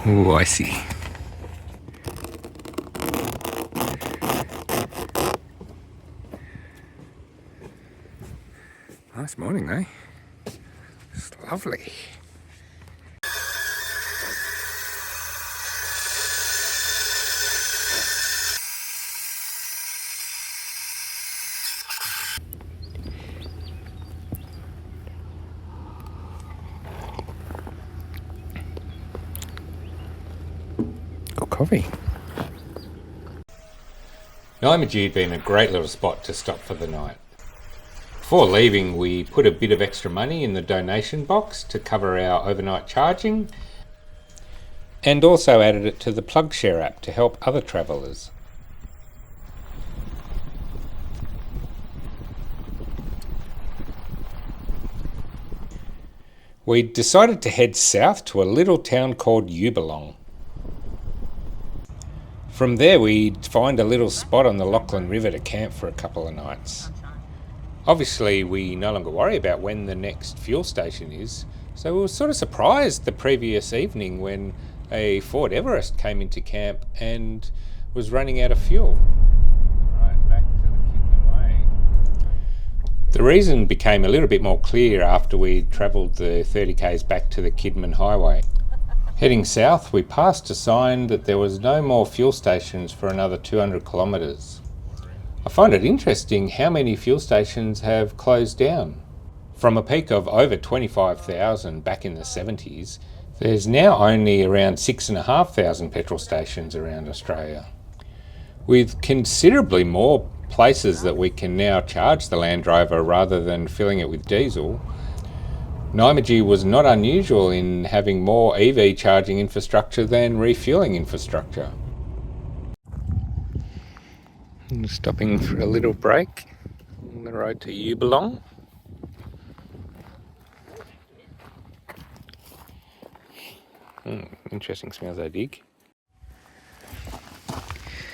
Oh, I see. Nice morning, eh? It's lovely. Got coffee. Nymagee had been a great little spot to stop for the night. Before leaving, we put a bit of extra money in the donation box to cover our overnight charging, and also added it to the PlugShare app to help other travellers. We decided to head south to a little town called Euabalong. From there we'd find a little spot on the Lachlan River to camp for a couple of nights. Obviously we no longer worry about when the next fuel station is, so we were sort of surprised the previous evening when a Ford Everest came into camp and was running out of fuel. Right, back to the Kidman Way. The reason became a little bit more clear after we travelled the 30 k's back to the Kidman Highway. Heading south, we passed a sign that there was no more fuel stations for another 200 kilometres. I find it interesting how many fuel stations have closed down. From a peak of over 25,000 back in the 70s, there's now only around 6,500 petrol stations around Australia. With considerably more places that we can now charge the Land Rover rather than filling it with diesel, Nymagee was not unusual in having more EV charging infrastructure than refuelling infrastructure. Stopping for a little break on the road to Euabalong. Interesting smells, I dig.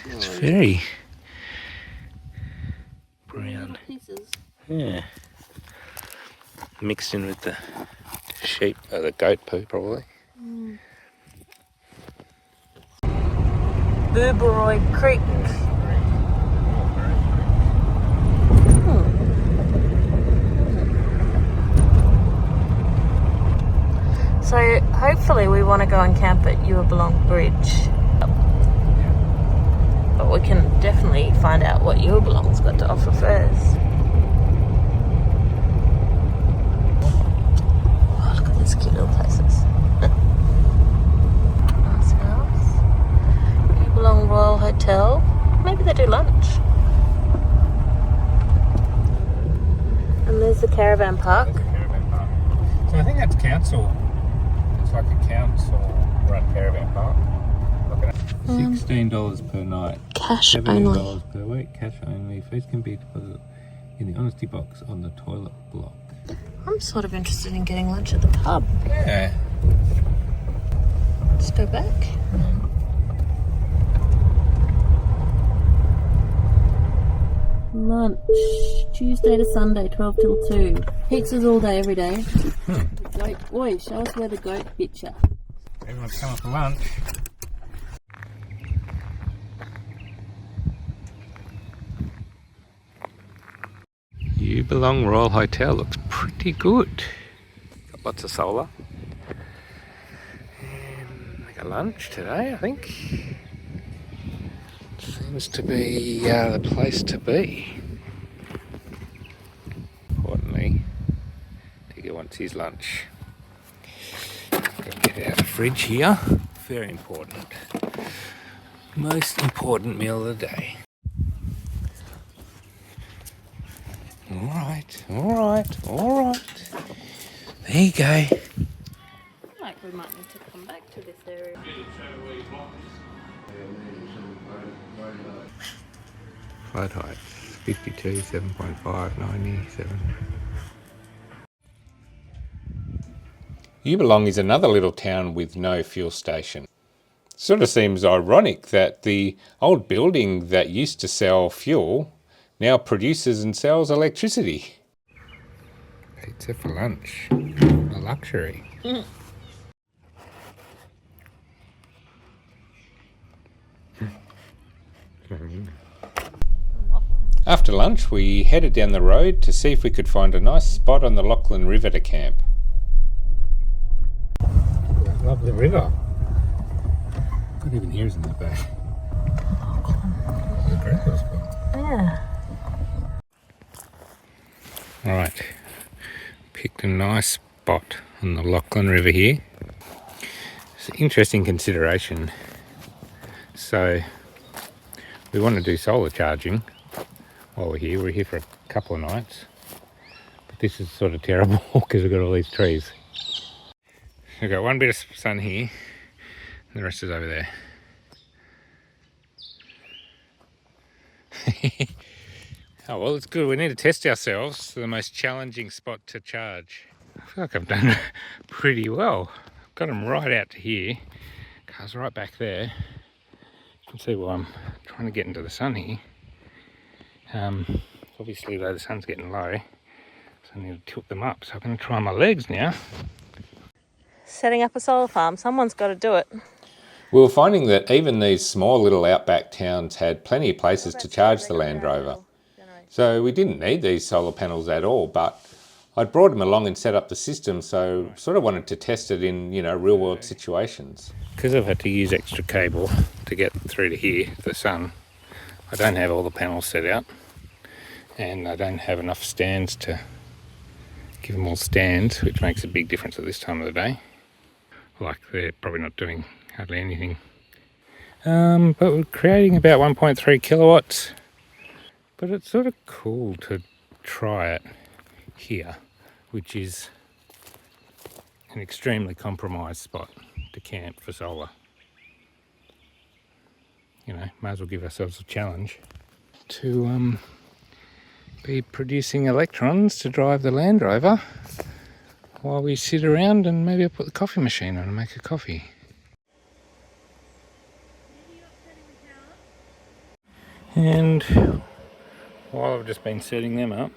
It's very brown. Yeah. Mixed in with the sheep, or the goat poo probably. Booberoid Creek. So hopefully we want to go and camp at Euabalong Bridge. But we can definitely find out what Euabalong's got to offer first. Oh, look at these cute little places. Nice house. Euabalong Royal Hotel. Maybe they do lunch. And there's the caravan park. So I think that's council. It's like a council-run caravan park. $16 per night. Cash $17 only. per week. Cash only. Fees can be deposited in the honesty box on the toilet block. I'm sort of interested in getting lunch at the pub. Yeah. Let's go back. Lunch. Tuesday to Sunday, 12 till 2. Pizzas all day, every day. Goat. Oi, show us where the goat bitch are. Everyone's coming for lunch. Euabalong Royal Hotel looks pretty good. Got lots of solar. And I got lunch today, I think. Seems to be the place to be. Importantly, Tigger wants his lunch. Get out the fridge here. Very important. Most important meal of the day. Alright. There you go. Like we might need to come back to this area. Flood height 52, 7.5, 97. Euabalong is another little town with no fuel station. Sort of seems ironic that the old building that used to sell fuel now produces and sells electricity. Pizza for lunch. A luxury. After lunch, we headed down the road to see if we could find a nice spot on the Lachlan River to camp. Love the river. Can't even hear us in the back. It's a great little spot. Yeah. Alright, picked a nice spot on the Lachlan River here. It's an interesting consideration. So, we want to do solar charging while we're here. We're here for a couple of nights. But this is sort of terrible because we've got all these trees. We've got one bit of sun here, and the rest is over there. Oh well, it's good. We need to test ourselves to the most challenging spot to charge. I feel like I've done pretty well. I've got them right out to here. Car's right back there. You can see why I'm trying to get into the sun here. Obviously though the sun's getting low, so I need to tilt them up. So I'm going to try my legs now. Setting up a solar farm, someone's got to do it. We were finding that even these small little outback towns had plenty of places to charge the Land Rover. So we didn't need these solar panels at all, but I'd brought them along and set up the system, so sort of wanted to test it in, real world situations. Because I've had to use extra cable to get through to here, the sun, I don't have all the panels set out, and I don't have enough stands to give them all stands, which makes a big difference at this time of the day. Like they're probably not doing hardly anything. But we're creating about 1.3 kilowatts. But it's sort of cool to try it here, which is an extremely compromised spot to camp for solar. Might as well give ourselves a challenge to be producing electrons to drive the Land Rover while we sit around, and maybe I'll put the coffee machine on and make a coffee. And while I've just been setting them up,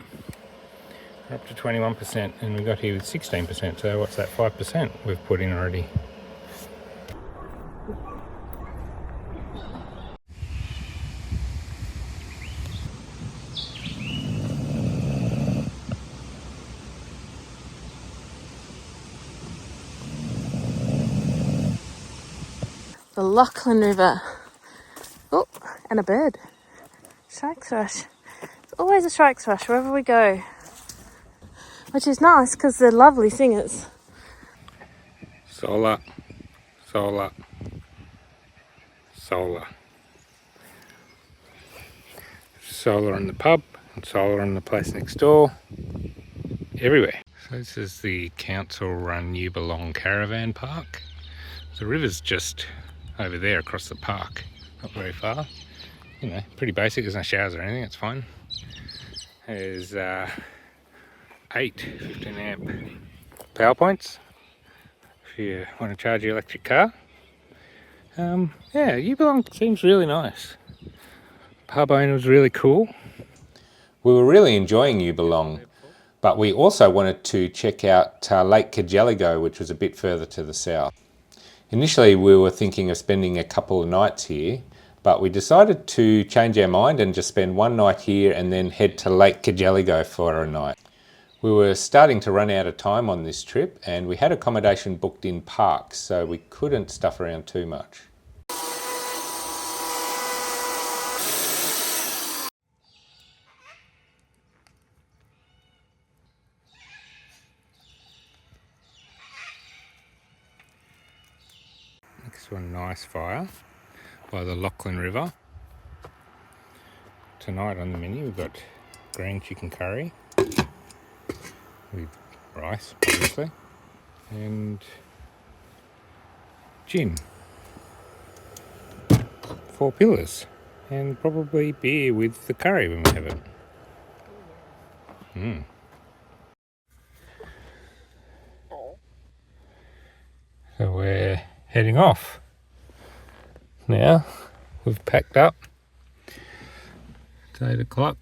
we're up to 21%, and we got here with 16%, so what's that, 5% we've put in already. The Lachlan River. Oh, and a bird. Shrike thrush. It's always a shrike thrush wherever we go. Which is nice because they're lovely singers. Solar, solar, solar. Solar on the pub and solar on the place next door. Everywhere. So this is the council-run Euabalong caravan park. The river's just over there across the park, not very far. Pretty basic. There's no showers or anything. It's fine. There's 8 15 amp power points if you want to charge your electric car. Yeah, Euabalong seems really nice. Pub owner was really cool. We were really enjoying Euabalong, but we also wanted to check out Lake Cargelligo, which was a bit further to the south. Initially we were thinking of spending a couple of nights here, but we decided to change our mind and just spend one night here and then head to Lake Cargelligo for a night. We were starting to run out of time on this trip, and we had accommodation booked in parks, so we couldn't stuff around too much. Next to a nice fire by the Lachlan River. Tonight on the menu we've got green chicken curry with rice, obviously, and gin, 4 pillars, and probably beer with the curry when we have it. So we're heading off now. We've packed up. It's 8 o'clock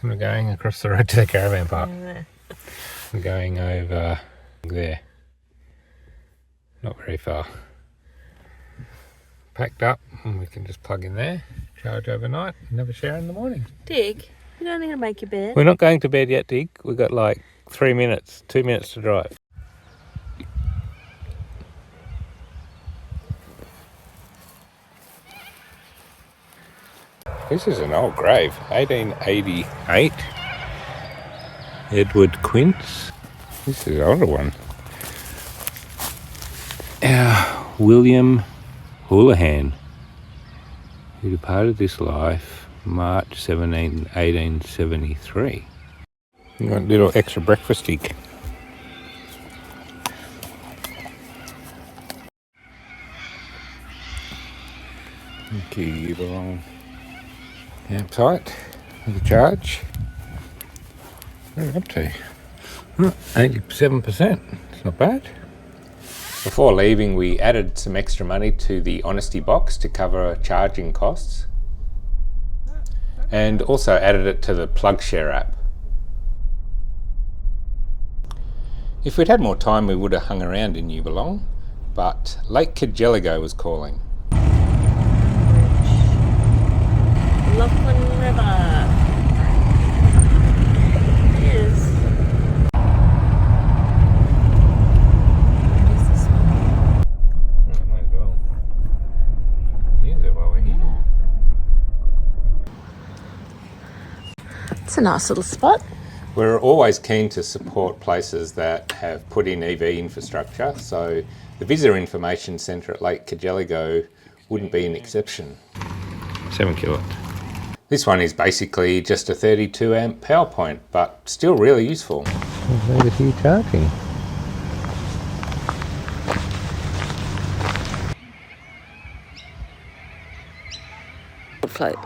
and we're going across the road to the caravan park. We're going over there. Not very far. Packed up and we can just plug in there, Charge overnight, another shower in the morning. Dig, you don't need to make your bed. We're not going to bed yet, Dig. We've got like 2 minutes to drive. This is an old grave, 1888. Edward Quince. This is an older one. William Houlihan, who departed this life March 17, 1873. You want a little extra breakfasty. Thank you, Euabalong campsite with a charge. What are we up to? 87%. It's not bad. Before leaving, we added some extra money to the honesty box to cover charging costs, and also added it to the PlugShare app. If we'd had more time, we would have hung around in Euabalong, but Lake Cargelligo was calling. Lachlan River. Cheers. Might as well use it while we're here. It's a nice little spot. We're always keen to support places that have put in EV infrastructure, so the Visitor Information Centre at Lake Cargelligo wouldn't be an exception. 7 kilowatts. This one is basically just a 32 amp power point, but still really useful. Leave it here charging. Float.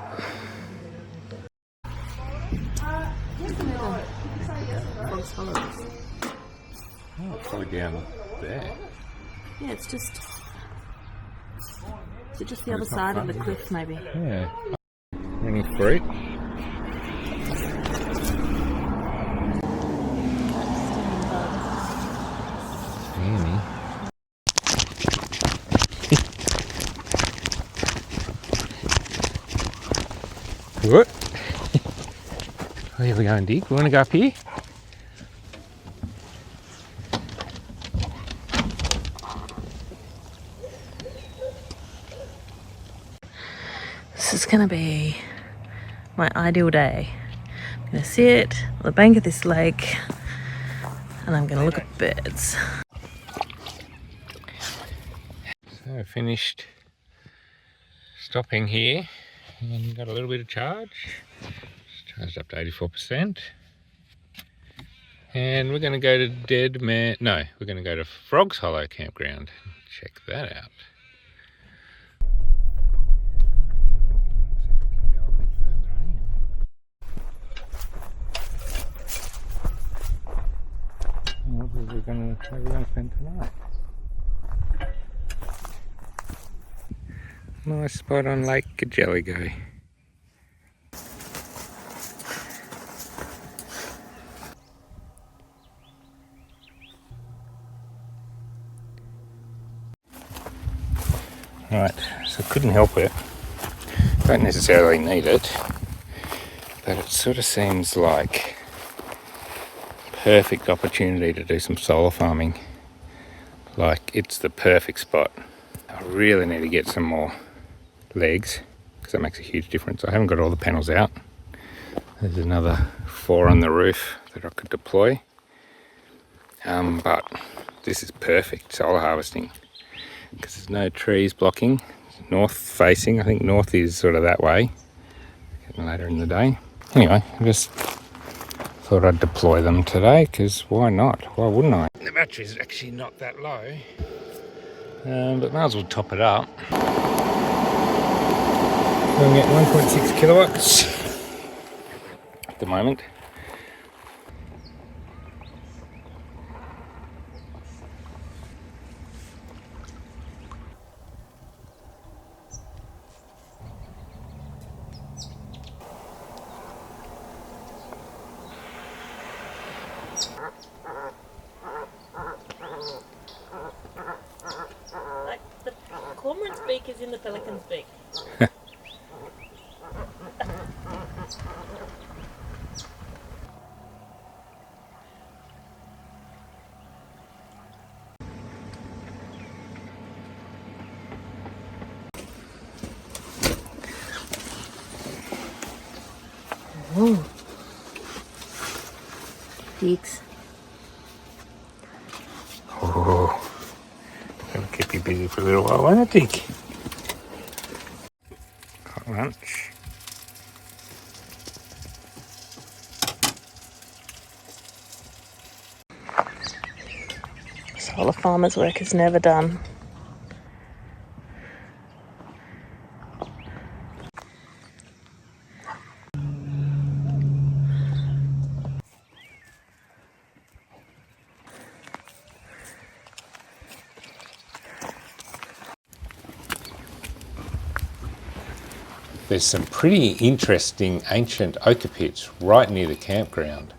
Oh, it's probably down there. Yeah, it's just. Is it just the other side of the cliff, maybe? Yeah. Any fruit? Annie. What? Where are we going, Dick? We want to go up here? This is going to be my ideal day. I'm going to sit on the bank of this lake and I'm going to look at birds. So finished stopping here and got a little bit of charge. Just charged up to 84%. And we're going to go to we're going to go to Frogs Hollow Campground. Check that out. What are we going to spend tonight? Nice spot on Lake Cargelligo. Right, so couldn't help it. Don't necessarily need it, but it sort of seems like perfect opportunity to do some solar farming. Like, it's the perfect spot. I really need to get some more legs because that makes a huge difference. I haven't got all the panels out. There's another 4 on the roof that I could deploy. But this is perfect solar harvesting because there's no trees blocking. It's north facing. I think north is sort of that way. Getting later in the day. Anyway, I just thought I'd deploy them today because why not? Why wouldn't I? The battery's actually not that low, but might as well top it up. We'll get 1.6 kilowatts at the moment. Like the cormorant's beak is in the pelican's beak. Oh. Pigs. Oh, gonna keep you busy for a little while, won't it, Dick? Hot lunch. Solar farmer's work is never done. There's some pretty interesting ancient ochre pits right near the campground.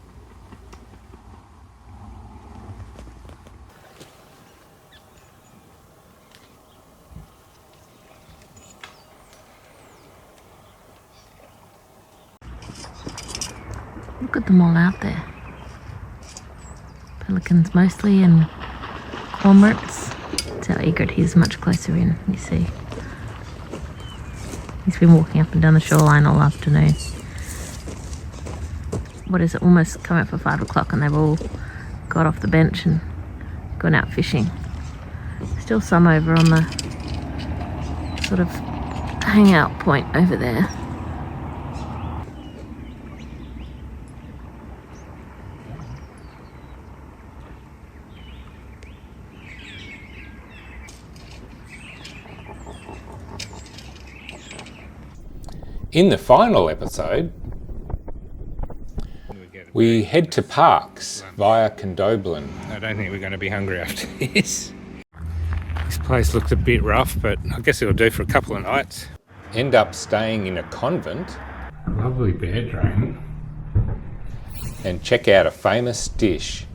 Look at them all out there. Pelicans mostly and cormorants. That's how egret he's much closer in, you see. He's been walking up and down the shoreline all afternoon. What is it, almost come up for 5 o'clock and they've all got off the bench and gone out fishing. Still some over on the sort of hangout point over there. In the final episode, we head to Parks via Condobolin. I don't think we're going to be hungry after this. This place looks a bit rough, but I guess it'll do for a couple of nights. End up staying in a convent. Lovely bedroom. And check out a famous dish.